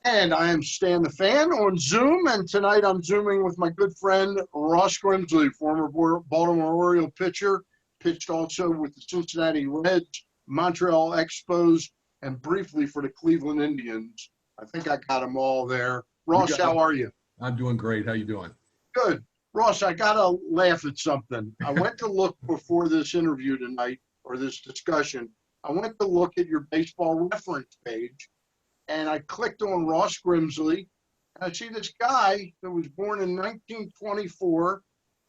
And I am Stan the Fan on Zoom, and tonight I'm Zooming with my good friend Ross Grimsley, former Baltimore Oriole pitcher, pitched also with the Cincinnati Reds, Montreal Expos, and briefly for the Cleveland Indians. I think I got them all there. Ross, how are you? I'm doing great. How you doing? Good. Ross, I got to laugh at something. I went to look before this interview tonight, or this discussion. I went to look at your baseball reference page, and I clicked on Ross Grimsley, and I see this guy that was born in 1924,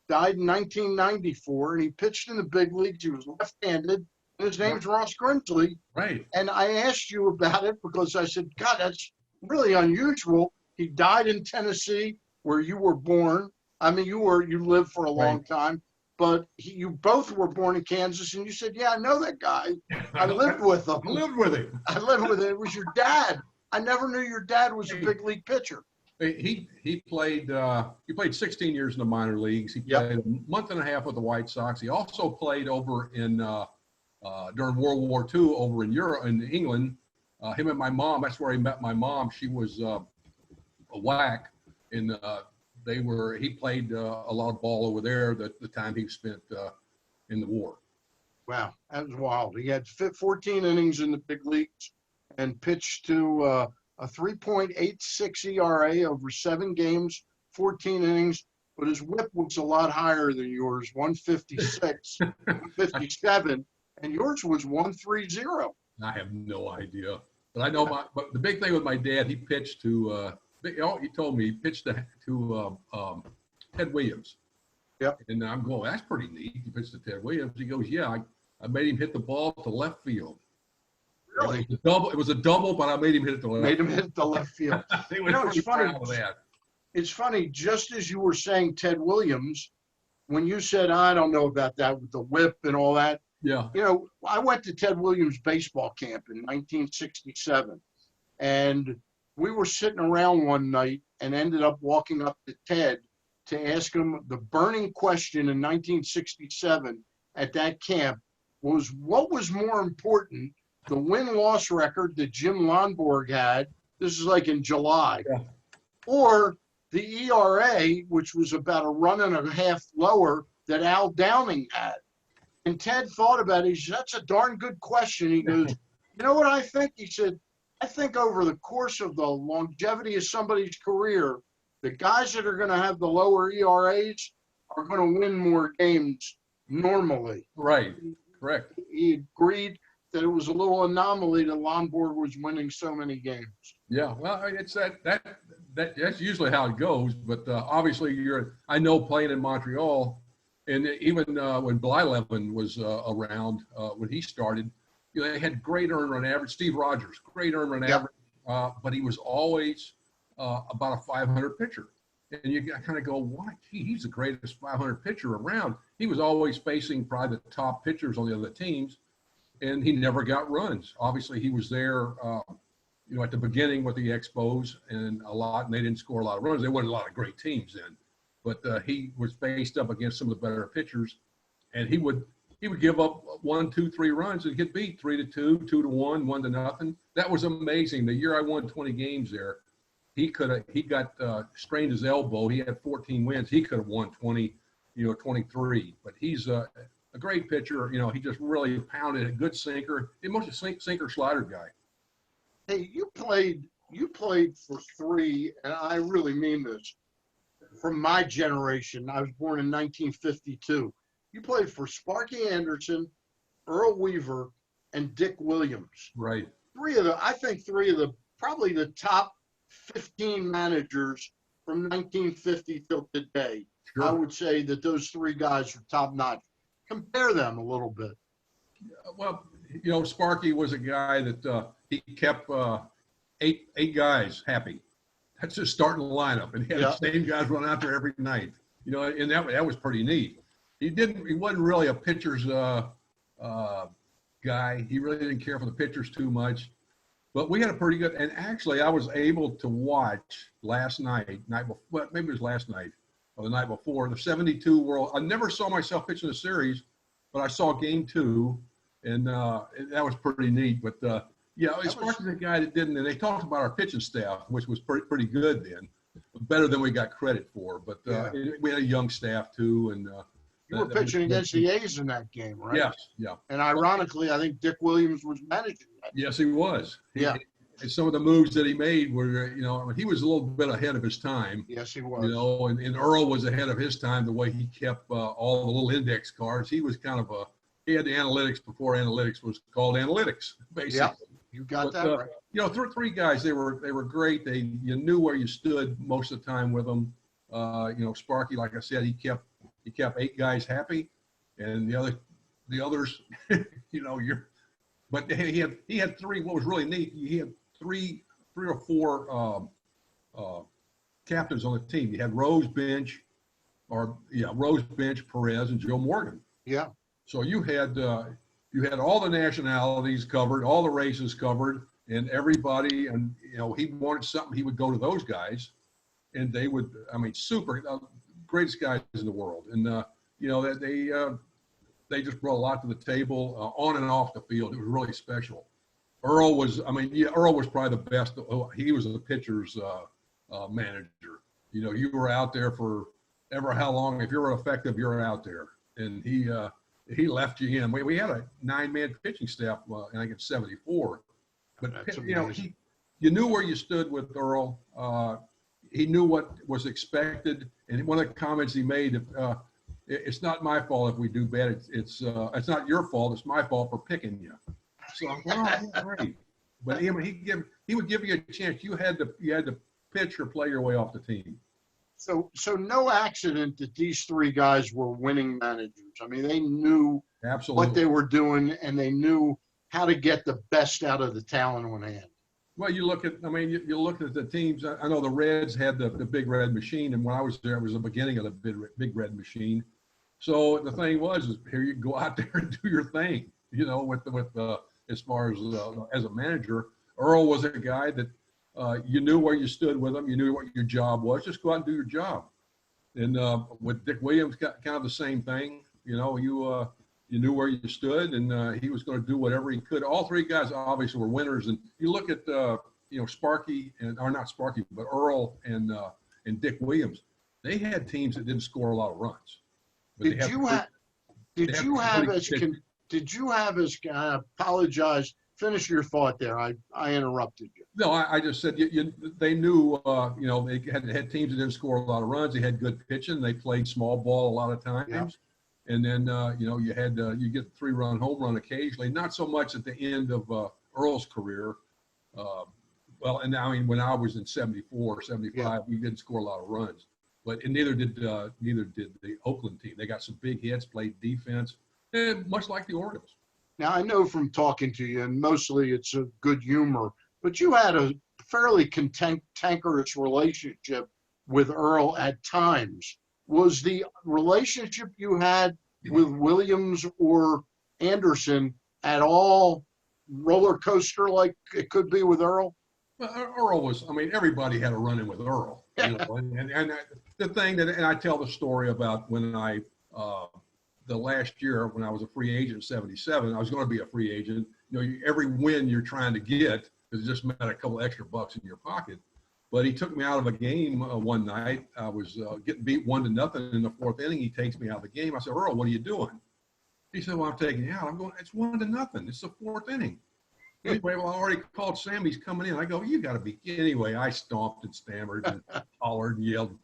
died in 1994, and he pitched in the big leagues. He was left-handed, and his name's Ross Grimsley. Right. And I asked you about it because I said, God, that's really unusual. He died in Tennessee, where you were born. I mean, you lived for a long time, but you both were born in Kansas, and you said, yeah, I know that guy. I lived with him. I lived with him. I lived with him. It was your dad. I never knew your dad was a big league pitcher. He played 16 years in the minor leagues. He played a month and a half with the White Sox. He also played over in during World War II over in Europe, in England. Him and my mom. That's where he met my mom. She was a whack, and he played a lot of ball over there. The time he spent in the war. Wow, that was wild. He had 14 innings in the big leagues and pitched to a 3.86 ERA over 7 games, 14 innings. But his whip was a lot higher than yours, 156, 157, and yours was 130. I have no idea, but I know But the big thing with my dad, he pitched to. He told me he pitched to Ted Williams. Yep. And I'm going, that's pretty neat. He pitched to Ted Williams. He goes, yeah, I made him hit the ball to left field. Really? It was a double, but I made him hit it to left. Made him hit the left field. It's funny. It's funny. Just as you were saying Ted Williams, when you said, I don't know about that with the whip and all that. Yeah. You know, I went to Ted Williams baseball camp in 1967, and we were sitting around one night and ended up walking up to Ted to ask him the burning question in 1967 at that camp was, what was more important, the win-loss record that Jim Lonborg had, this is like in July, or the ERA, which was about a run and a half lower that Al Downing had. And Ted thought about it. He said, that's a darn good question. He goes, you know what I think? He said, I think over the course of the longevity of somebody's career, the guys that are going to have the lower ERAs are going to win more games normally. Right. Correct. He agreed that it was a little anomaly that Lonborg was winning so many games. Yeah. Well, it's that's usually how it goes. But obviously, I know playing in Montreal, and even when Blyleven was around when he started. You know, they had great earned run average. Steve Rogers, great earned run average, but he was always about a 500 pitcher. And you kind of go, why? Gee, he's the greatest 500 pitcher around. He was always facing probably the top pitchers on the other teams, and he never got runs. Obviously, he was there, at the beginning with the Expos and they didn't score a lot of runs. There wasn't a lot of great teams then, but he was faced up against some of the better pitchers, and he would give up 1, 2, 3 runs and get beat 3-2, 2-1, 1-0. That was amazing. The year I won 20 games there, he got strained his elbow. He had 14 wins. He could have won 20, 23. But he's a great pitcher. You know, he just really pounded a good sinker. He's mostly sinker slider guy. Hey, you played for 3, and I really mean this. From my generation, I was born in 1952. You played for Sparky Anderson, Earl Weaver, and Dick Williams. Right. I think three of the probably the top 15 managers from 1950 till today. Sure. I would say that those 3 guys are top notch. Compare them a little bit. Well, Sparky was a guy that he kept 8 guys happy. That's just starting the lineup, and he had the same guys run out there every night. And that was pretty neat. He wasn't really a pitcher's guy. He really didn't care for the pitchers too much. But we had a pretty good, and actually I was able to watch maybe it was last night or the night before, the 72 World. I never saw myself pitching a series, but I saw game 2, and that was pretty neat. But Yeah, That was, Sparky's a guy that didn't, and they talked about our pitching staff, which was pretty good then, better than we got credit for. But yeah. we had a young staff too, and You were pitching against the A's in that game, right? yes, yeah. And ironically, I think Dick Williams was managing that. Yes, he was. Yeah. And some of the moves that he made were, I mean, he was a little bit ahead of his time. Yes, he was. And Earl was ahead of his time the way he kept all the little index cards. He was kind of he had the analytics before analytics was called analytics, basically. Yeah, you got that right. Three guys, they were great. You knew where you stood most of the time with them. Sparky, like I said, he kept 8 guys happy, and the others, but he had 3. What was really neat, he had three or four captains on the team. You had Rose Bench, Perez, and Joe Morgan. Yeah. So you had all the nationalities covered, all the races covered, and everybody. And he wanted something, he would go to those guys, and they would. I mean, super greatest guys in the world, and they just brought a lot to the table on and off the field. It was really special. Earl was probably the best. He was the pitcher's manager. You were out there for ever how long. If you were effective, you're out there. And he left you in. We had a 9-man pitching staff, I think it's 74. But you knew where you stood with Earl. He knew what was expected. And one of the comments he made, it's not my fault if we do bad. It's not your fault. It's my fault for picking you. So I'm great. But he would give you a chance. You had to pitch or play your way off the team. So no accident that these 3 guys were winning managers. I mean, they knew absolutely what they were doing, and they knew how to get the best out of the talent on hand. Well, you look at the teams. I know the Reds had the Big Red Machine, and when I was there, it was the beginning of the Big Red Machine. So the thing is here you go out there and do your thing. As far as a manager, Earl was a guy that you knew where you stood with him. You knew what your job was. Just go out and do your job. And with Dick Williams, kind of the same thing. You knew where you stood, and he was going to do whatever he could. All 3 guys obviously were winners. And you look at Sparky or not Sparky, but Earl and Dick Williams. They had teams that didn't score a lot of runs. Did you have as I apologize. Finish your thought there. I interrupted you. No, I just said they knew, they had teams that didn't score a lot of runs. They had good pitching. They played small ball a lot of times. Yeah. And then, you get a 3-run home run occasionally, not so much at the end of Earl's career. And I mean, when I was in 74, 75, we didn't score a lot of runs. And neither did the Oakland team. They got some big hits, played defense, and much like the Orioles. Now, I know from talking to you, and mostly it's a good humor, but you had a fairly cantankerous relationship with Earl at times. Was the relationship you had with Williams or Anderson at all roller coaster like it could be with Earl? Well, Earl was, everybody had a run-in with Earl. And the thing and I tell the story about when the last year when I was a free agent in 77, I was going to be a free agent. Every win you're trying to get is just meant a couple extra bucks in your pocket. But he took me out of a game one night. I was getting beat 1-0 in the 4th inning. He takes me out of the game. I said, Earl, what are you doing? He said, well, I'm taking you out. I'm going, it's 1-0. It's the 4th inning. Anyway, well, I already called Sam. He's coming in. I go, you got to be. Anyway, I stomped and stammered and hollered and yelled.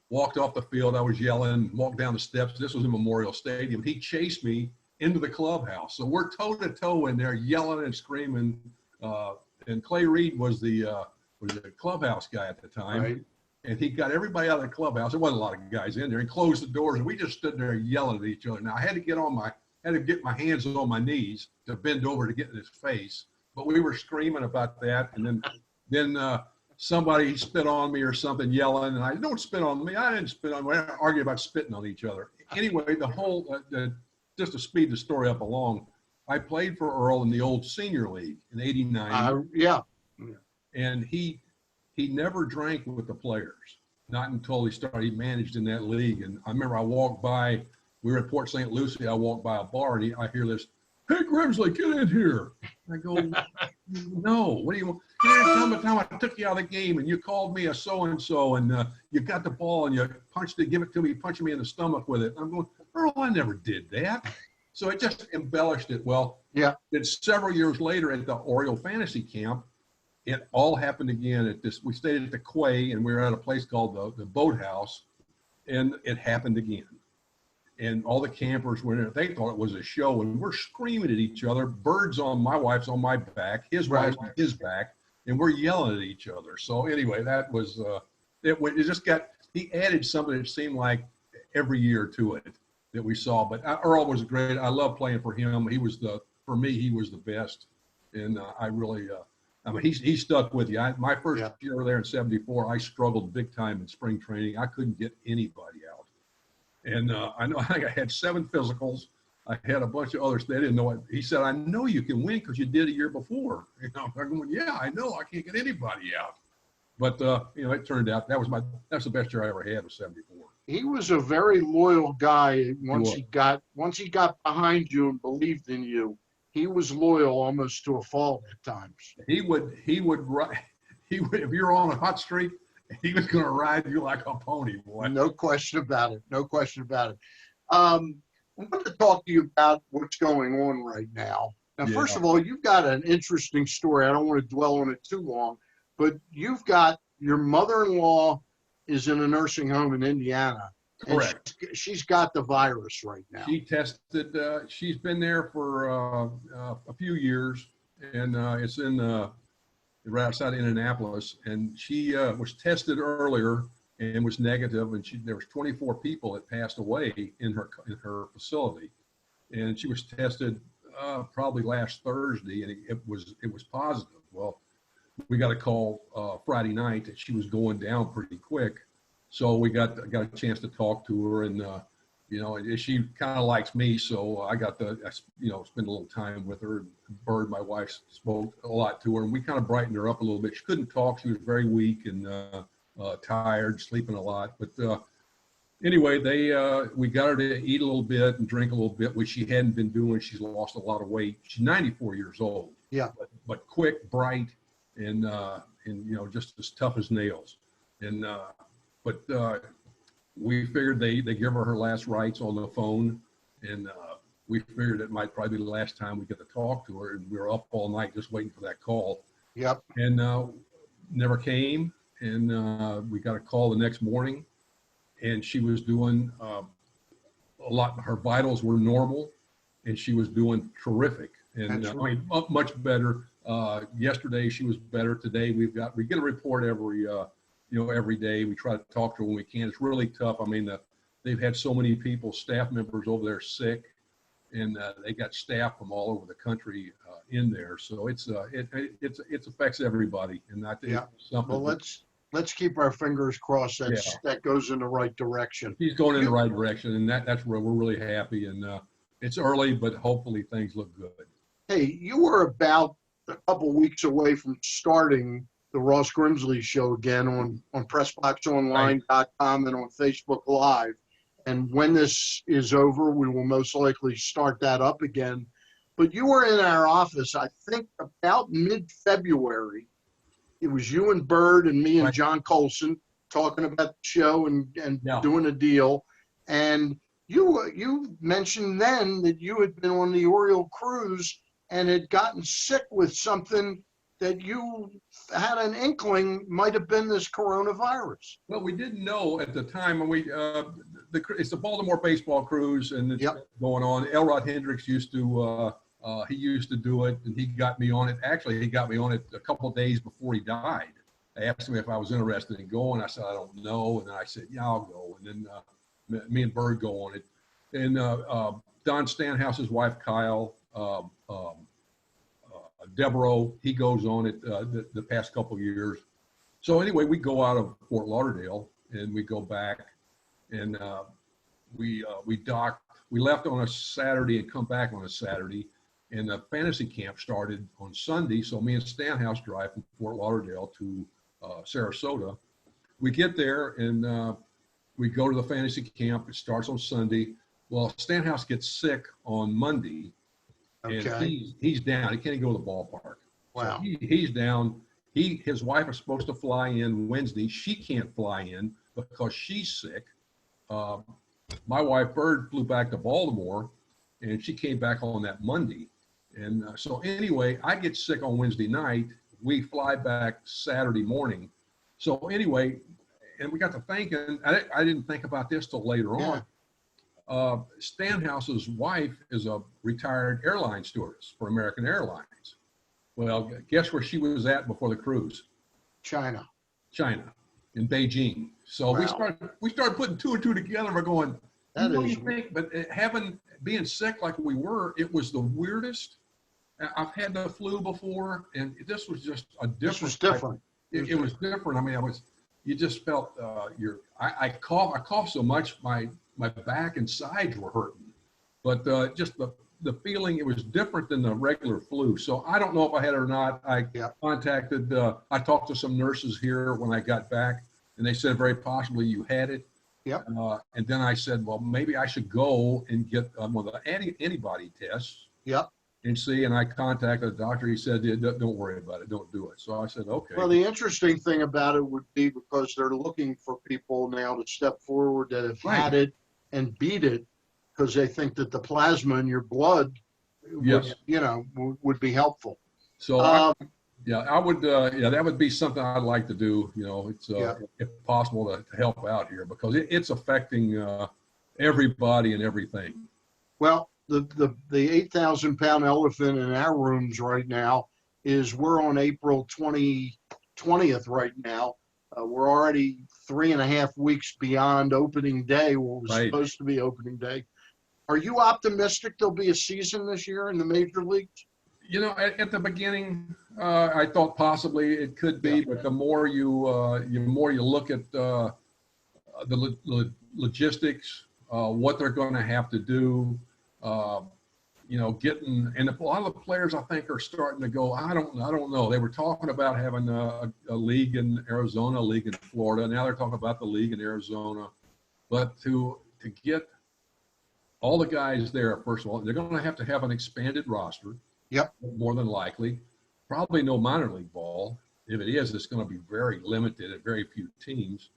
Walked off the field. I was yelling, walked down the steps. This was in Memorial Stadium. He chased me into the clubhouse. So we're toe-to-toe in there yelling and screaming. And Clay Reed was the clubhouse guy at the time. Right. And he got everybody out of the clubhouse. There wasn't a lot of guys in there. He closed the doors, and we just stood there yelling at each other. Now, I had to get my hands on my knees to bend over to get in his face. But we were screaming about that. And then somebody spit on me or something, yelling, and I don't spit on me. I didn't spit on me. We argued about spitting on each other. Anyway, the whole just to speed the story up along, I played for Earl in the old senior league in '89. Yeah. And he never drank with the players, not until he managed in that league. And I remember I walked by. We were in Port St. Lucie. I walked by a bar, and I hear this "Hey, Grimsley, get in here." I go, "No, what do you want? Here, tell me the time I took you out of the game and you called me a so-and-so and you got the ball and you punched it, give it to me, punching me in the stomach with it." I'm going, "Earl, I never did that." So it just embellished it. Well, Yeah. then several years later at the Oriole Fantasy Camp, it all happened again at this. We stayed at the Quay and we were at a place called the Boathouse, and it happened again. And all the campers were in it. They thought it was a show, and we're screaming at each other. Bird's on my wife's on my back, his wife's on his back, and we're yelling at each other. So anyway, that was it just got. He added something that seemed like every year to it that we saw. But Earl was great. I love playing for him. He was for me, he was the best, and I really. I mean, he stuck with you. My first year there in '74, I struggled big time in spring training. I couldn't get anybody out. And I think I had 7 physicals. I had a bunch of others. They didn't know it. He said, "I know you can win because you did a year before." You know, I'm going, "Yeah, I know. I can't get anybody out." But it turned out that's the best year I ever had was '74. He was a very loyal guy. Once he got behind you and believed in you, he was loyal almost to a fault at times. He would ride. If you're on a hot streak, he was going to ride you like a pony, boy. No question about it. No question about it. I want to talk to you about what's going on right now. Now, first of all, you've got an interesting story. I don't want to dwell on it too long, but you've got your mother-in-law is in a nursing home in Indiana. Correct. And she's got the virus right now. She tested. She's been there for a few years, and it's in right outside Indianapolis. And she was tested earlier and was negative. And there was 24 people that passed away in her facility. And she was tested probably last Thursday, and it was positive. Well, we got a call Friday night that she was going down pretty quick. So we got a chance to talk to her, and she kind of likes me, so I got to spend a little time with her. Bird, my wife, spoke a lot to her, and we kind of brightened her up a little bit. She couldn't talk; she was very weak and tired, sleeping a lot. But anyway, we got her to eat a little bit and drink a little bit, which she hadn't been doing. She's lost a lot of weight. She's 94 years old. Yeah, but quick, bright, and just as tough as nails. And But we figured they give her last rites on the phone, and we figured it might probably be the last time we get to talk to her. And we were up all night just waiting for that call. Yep. And never came. And we got a call the next morning, and she was doing a lot. Her vitals were normal, and she was doing terrific. And That's right. Much better. Yesterday she was better. Today we get a report every day. We try to talk to her when we can. It's really tough. I mean, they've had so many people, staff members over there sick, and they got staff from all over the country in there. So it affects everybody. And I think something. Well, let's keep our fingers crossed that goes in the right direction. He's going in the right direction, and that's where we're really happy. And it's early, but hopefully things look good. Hey, you were about a couple weeks away from starting the Ross Grimsley show again on PressBoxOnline.com and on Facebook Live. And when this is over, we will most likely start that up again. But you were in our office, I think, about mid-February. It was you and Bird and me and John Colson talking about the show and doing a deal. And you mentioned then that you had been on the Oriole cruise and had gotten sick with something that you had an inkling might have been this coronavirus. Well, we didn't know at the time. And it's the Baltimore baseball cruise, and it's going on. Elrod Hendricks used to do it, and he got me on it. Actually, he got me on it a couple of days before he died. I asked him if I was interested in going. I said, I don't know. And then I said, yeah, I'll go. And then me and Bird go on it. And Don Stanhouse's wife, Kyle, Devereaux, he goes on it the past couple of years. So anyway, we go out of Fort Lauderdale and we go back, and we docked. We left on a Saturday and come back on a Saturday, and the fantasy camp started on Sunday. So me and Stanhouse drive from Fort Lauderdale to Sarasota. We get there and we go to the fantasy camp. It starts on Sunday. Well, Stanhouse gets sick on Monday, and Okay. he's down. He can't even go to the ballpark. Wow. So he's down. His wife is supposed to fly in Wednesday. She can't fly in because she's sick. My wife Bird flew back to Baltimore, and she came back on that Monday. And so anyway, I get sick on Wednesday night. We fly back Saturday morning. So anyway, and we got to thinking. I didn't think about this till later on. Stanhouse's wife is a retired airline stewardess for American Airlines. Well, guess where she was at before the cruise? China, in Beijing. So wow. we started putting two and two together. We're going, That you is think, but being sick like we were, it was the weirdest. I've had the flu before, and this was just a different. This was different. It was different. I mean, you just felt I coughed so much, my back and sides were hurting, but just the feeling, it was different than the regular flu. So I don't know if I had it or not. I talked to some nurses here when I got back, and they said very possibly you had it. Yep. And then I said, well, maybe I should go and get one of the antibody tests. Yep. And see, and I contacted the doctor. He said, don't worry about it. Don't do it. So I said, okay. Well, the interesting thing about it would be because they're looking for people now to step forward that have had it and beat it, because they think that the plasma in your blood would be helpful. So I would, that would be something I'd like to do. It's if possible to help out here, because it's affecting everybody and everything. Well, the 8,000-pound elephant in our rooms right now is we're on April 20th right now. We're already 3.5 weeks beyond opening day, what was supposed to be opening day. Are you optimistic there'll be a season this year in the major leagues? At the beginning, I thought possibly it could be, but the more you look at the logistics, what they're going to have to do, and a lot of the players I think are starting to go, I don't know. They were talking about having a league in Arizona, a league in Florida. Now they're talking about the league in Arizona, but to get all the guys there, first of all, they're going to have an expanded roster. Yep. More than likely. Probably no minor league ball. If it is, it's going to be very limited at very few teams.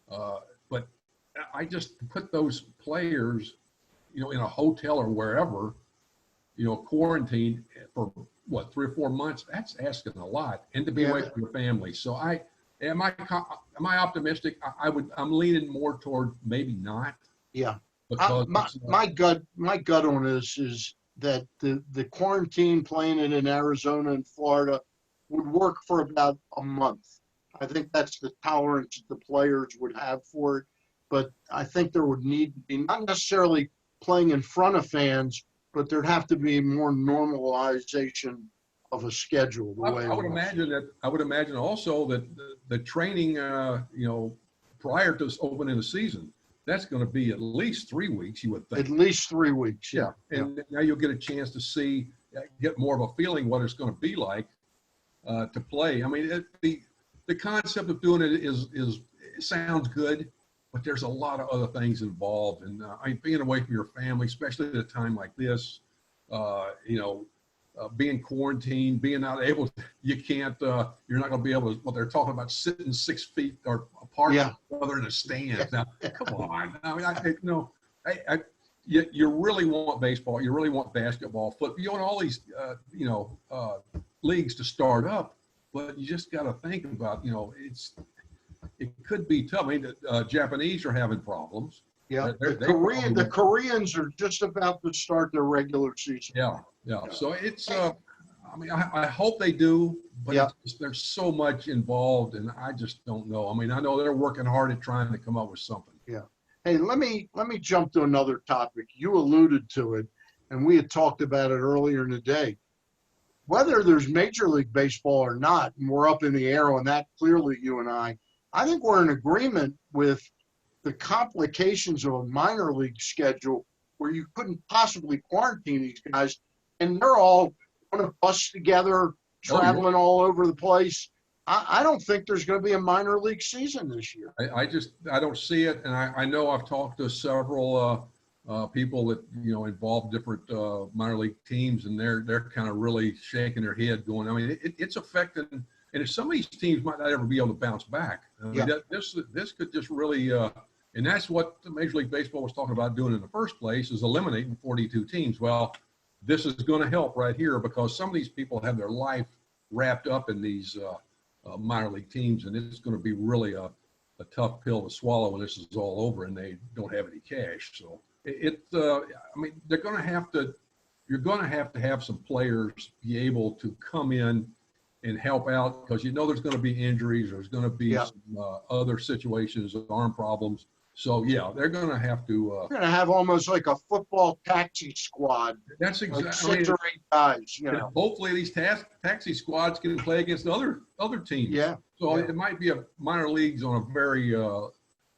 But I just put those players, in a hotel or wherever, quarantined for 3 or 4 months. That's asking a lot, and to be away from your family. So am I optimistic? I'm leaning more toward maybe not. Yeah. Because my gut on this is that the quarantine, playing it in Arizona and Florida, would work for about a month. I think that's the tolerance the players would have for it. But I think there would need to be, not necessarily playing in front of fans, but there'd have to be more normalization of a schedule. I would imagine also that the training, prior to opening the season, that's going to be at least 3 weeks, you would think. At least 3 weeks, yeah. And now you'll get a chance to get more of a feeling what it's going to be like to play. I mean, the concept of doing it it sounds good, but there's a lot of other things involved. And being away from your family, especially at a time like this, being quarantined, being not able to, you're not going to be able to, they're talking about sitting 6 feet or apart from each other in a stand. Now, come on. I mean, you really want baseball, you really want basketball, football, you want all these, leagues to start up, but you just got to think about, it could be tough. I mean, the Japanese are having problems. Yeah, the Koreans are just about to start their regular season. Yeah. So it's, I hope they do, but there's so much involved, and I just don't know. I mean, I know they're working hard at trying to come up with something. Yeah. Hey, let me jump to another topic. You alluded to it, and we had talked about it earlier in the day. Whether there's Major League Baseball or not, and we're up in the air on that, clearly, you and I think we're in agreement with the complications of a minor league schedule where you couldn't possibly quarantine these guys, and they're all on a bus together, traveling all over the place. I don't think there's going to be a minor league season this year. I don't see it, and I know I've talked to several people that, involve different minor league teams, and they're kind of really shaking their head going, I mean, it's affecting, and if some of these teams might not ever be able to bounce back. I mean, this could just really, and that's what the Major League Baseball was talking about doing in the first place, is eliminating 42 teams. Well, this is going to help right here, because some of these people have their life wrapped up in these minor league teams, and it's going to be really a tough pill to swallow when this is all over and they don't have any cash. So I mean, they're going to have to, you're going to have some players be able to come in and help out, because there's going to be injuries, there's going to be some other situations, arm problems. So they're going to have to. We're going to have almost like a football taxi squad. That's exactly. Like 6 or 8 guys. Hopefully, these taxi squads can play against other teams. Yeah. So it might be a minor leagues on a very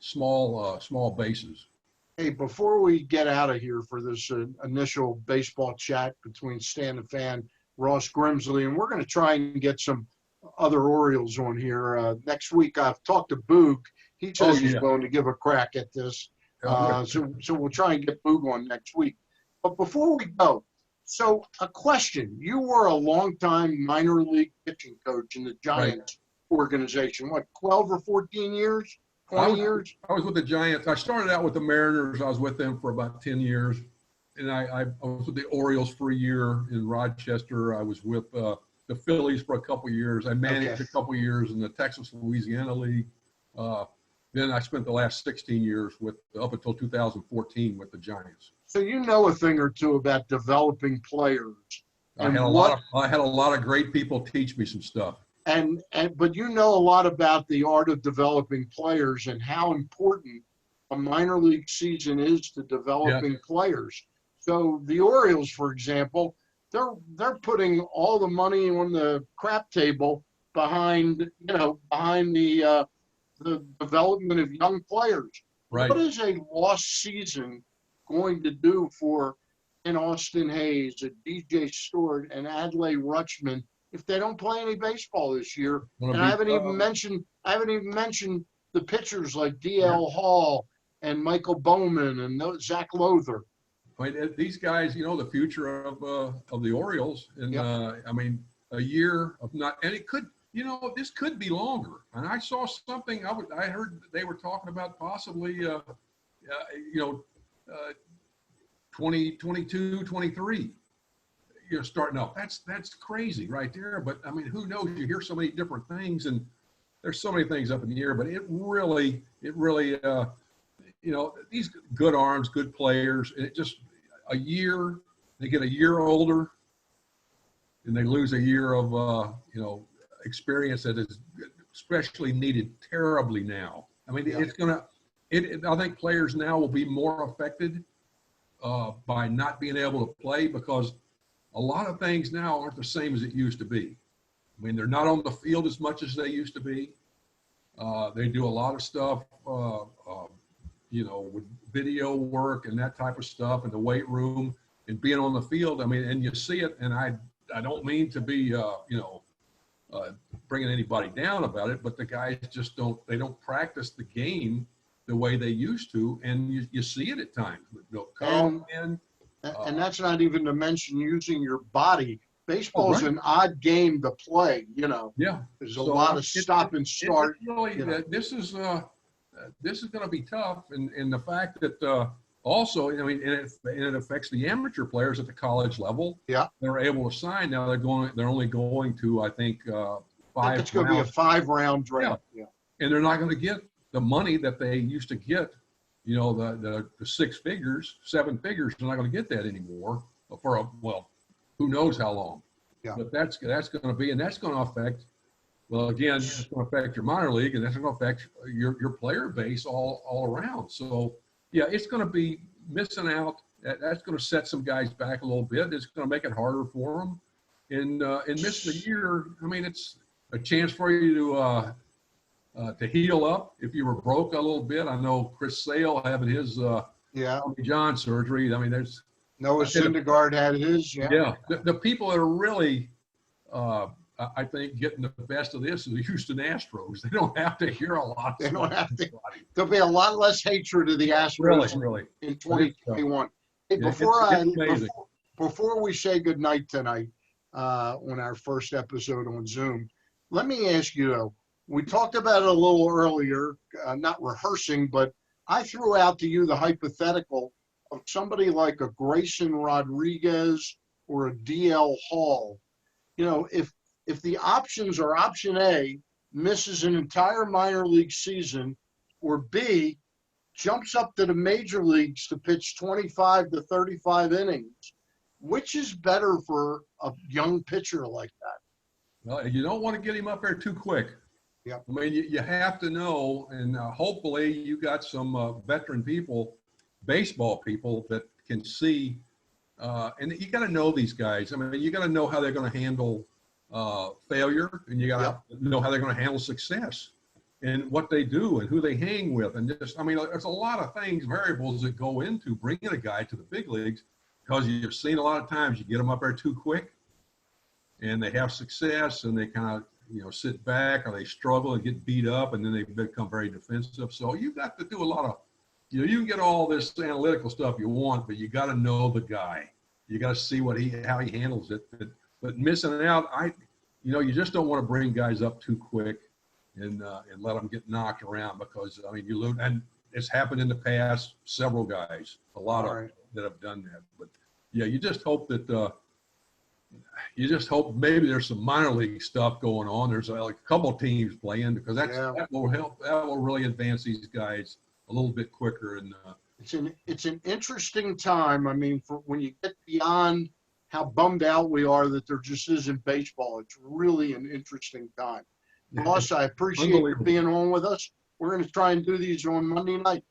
small basis. Hey, before we get out of here for this initial baseball chat between Stan and Fan, Ross Grimsley, and we're going to try and get some other Orioles on here next week. I've talked to Boog. He says he's going to give a crack at this. So we'll try and get Boog on next week. But before we go, so a question. You were a longtime minor league pitching coach in the Giants organization. What, 12 or 14 years? 20 years? I was with the Giants. I started out with the Mariners. I was with them for about 10 years. And I was with the Orioles for a year in Rochester. I was with the Phillies for a couple of years. I managed a couple of years in the Texas-Louisiana League. Then I spent the last 16 years up until 2014 with the Giants. So you know a thing or two about developing players. I had a lot of great people teach me some stuff. But you know a lot about the art of developing players and how important a minor league season is to developing players. So the Orioles, for example, they're putting all the money on the crap table behind the development of young players. Right. What is a lost season going to do for an Austin Hayes, a DJ Stewart, and Adlai Rutschman if they don't play any baseball this year? And I haven't even mentioned the pitchers like D.L. Hall and Michael Bowman and Zach Lowther. I mean, these guys, the future of the Orioles, and I mean, a year of not, and it could. This could be longer. And I saw something, I heard they were talking about possibly, 2022, 23, starting up. That's crazy right there. But, I mean, who knows? You hear so many different things, and there's so many things up in the air. But it really, these good arms, good players, and it just a year, they get a year older, and they lose a year of, experience that is especially needed terribly now. I mean, I think players now will be more affected by not being able to play, because a lot of things now aren't the same as it used to be. I mean, they're not on the field as much as they used to be. They do a lot of stuff, with video work and that type of stuff, in the weight room and being on the field. I mean, and you see it, and I don't mean to be, bringing anybody down about it, but the guys just don't practice the game the way they used to, and you see it at times. And that's not even to mention using your body. Baseball is an odd game to play, Yeah. There's a lot of stop and start. This is going to be tough, and the fact that also, I mean, it affects the amateur players at the college level. Yeah, they're able to sign now. They're only going to, I think, 5 rounds. It's going to be a 5-round draft. Yeah, and they're not going to get the money that they used to get. The 6 figures, 7 figures. They're not going to get that anymore for who knows how long. Yeah, but that's going to be, and that's going to affect. Well, again, it's going to affect your minor league, and that's going to affect your player base all around. So. Yeah, it's going to be missing out. That's going to set some guys back a little bit. It's going to make it harder for them. And missing a year, I mean, it's a chance for you to heal up if you were broke a little bit. I know Chris Sale having his Tommy John surgery. I mean, there's Noah Syndergaard had his. Yeah, the people that are really I think getting the best of this is the Houston Astros. They don't have to hear a lot. They don't have to. There'll be a lot less hatred of the Astros Really. in 2021. Hey, Yeah, before we say goodnight tonight on our first episode on Zoom, let me ask you, though, we talked about it a little earlier, not rehearsing, but I threw out to you the hypothetical of somebody like a Grayson Rodriguez or a DL Hall. You know, if the options are option A, misses an entire minor league season, or B, jumps up to the major leagues to pitch 25 to 35 innings, which is better for a young pitcher like that? Well, you don't want to get him up there too quick. Yep. I mean, you have to know, and hopefully you got some veteran people, baseball people that can see, and you got to know these guys. I mean, you got to know how they're going to handle failure, and you got to know how they're going to handle success, and what they do, and who they hang with, and just, I mean, there's a lot of things, variables that go into bringing a guy to the big leagues, because you've seen a lot of times you get them up there too quick, and they have success, and they kind of, you know, sit back, or they struggle and get beat up, and then they become very defensive. So you got to do a lot of, you know, you can get all this analytical stuff you want, but you got to know the guy. You got to see how he handles it. But missing out, you know, you just don't want to bring guys up too quick and let them get knocked around, because, I mean, you lose, and it's happened in the past, several guys, a lot of that have done that. But yeah, you just hope that, maybe there's some minor league stuff going on. There's like a couple of teams playing, because that will help. That will really advance these guys a little bit quicker. And it's an interesting time. I mean, for when you get beyond how bummed out we are that there just isn't baseball, it's really an interesting time. Ross, I appreciate you being on with us. We're going to try and do these on Monday night.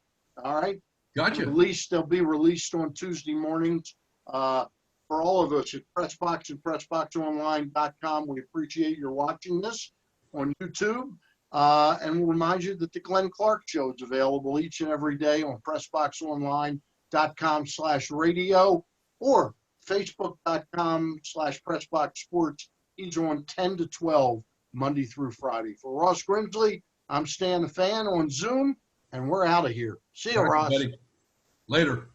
All right. Gotcha. They'll be released on Tuesday mornings. For all of us at PressBox and PressBoxOnline.com, we appreciate your watching this on YouTube. And we'll remind you that the Glenn Clark Show is available each and every day on PressBoxOnline.com/radio or Facebook.com/PressBoxSports. He's on 10 to 12 Monday through Friday. For Ross Grimsley, I'm Stan the Fan on Zoom, and we're out of here. See you, Ross. Buddy. Later.